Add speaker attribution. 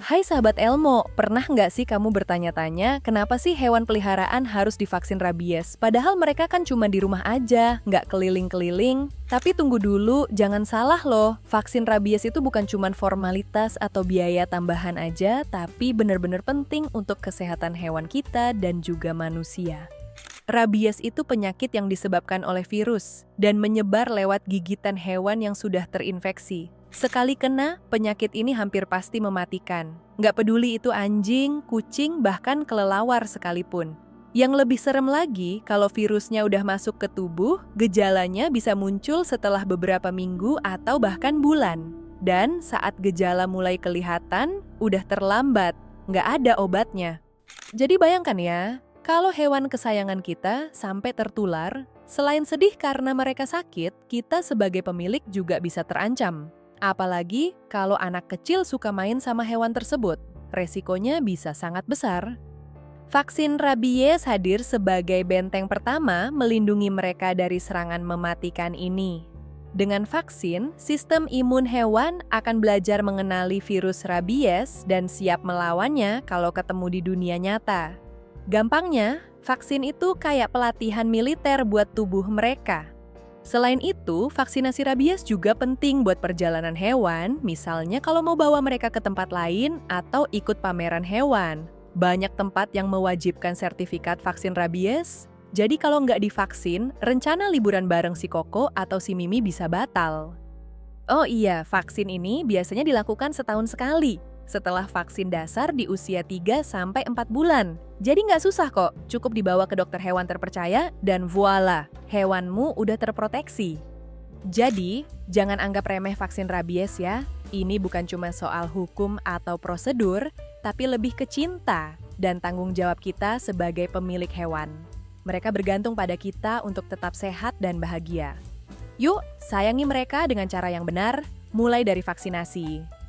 Speaker 1: Hai sahabat Elmo, pernah nggak sih kamu bertanya-tanya kenapa sih hewan peliharaan harus divaksin rabies? Padahal mereka kan cuma di rumah aja, nggak keliling-keliling. Tapi tunggu dulu, jangan salah loh. Vaksin rabies itu bukan cuma formalitas atau biaya tambahan aja, tapi benar-benar penting untuk kesehatan hewan kita dan juga manusia. Rabies itu penyakit yang disebabkan oleh virus dan menyebar lewat gigitan hewan yang sudah terinfeksi. Sekali kena, penyakit ini hampir pasti mematikan. Nggak peduli itu anjing, kucing, bahkan kelelawar sekalipun. Yang lebih serem lagi, kalau virusnya udah masuk ke tubuh, gejalanya bisa muncul setelah beberapa minggu atau bahkan bulan. Dan saat gejala mulai kelihatan, udah terlambat, nggak ada obatnya. Jadi bayangkan ya, kalau hewan kesayangan kita sampai tertular, selain sedih karena mereka sakit, kita sebagai pemilik juga bisa terancam. Apalagi kalau anak kecil suka main sama hewan tersebut, resikonya bisa sangat besar. Vaksin rabies hadir sebagai benteng pertama melindungi mereka dari serangan mematikan ini. Dengan vaksin, sistem imun hewan akan belajar mengenali virus rabies dan siap melawannya kalau ketemu di dunia nyata. Gampangnya, vaksin itu kayak pelatihan militer buat tubuh mereka. Selain itu, vaksinasi rabies juga penting buat perjalanan hewan, misalnya kalau mau bawa mereka ke tempat lain atau ikut pameran hewan. Banyak tempat yang mewajibkan sertifikat vaksin rabies, jadi kalau nggak divaksin, rencana liburan bareng si Koko atau si Mimi bisa batal. Oh iya, vaksin ini biasanya dilakukan setahun sekali, setelah vaksin dasar di usia 3-4 bulan. Jadi nggak susah kok, cukup dibawa ke dokter hewan terpercaya dan voila, hewanmu udah terproteksi. Jadi, jangan anggap remeh vaksin rabies ya. Ini bukan cuma soal hukum atau prosedur, tapi lebih ke cinta dan tanggung jawab kita sebagai pemilik hewan. Mereka bergantung pada kita untuk tetap sehat dan bahagia. Yuk, sayangi mereka dengan cara yang benar, mulai dari vaksinasi.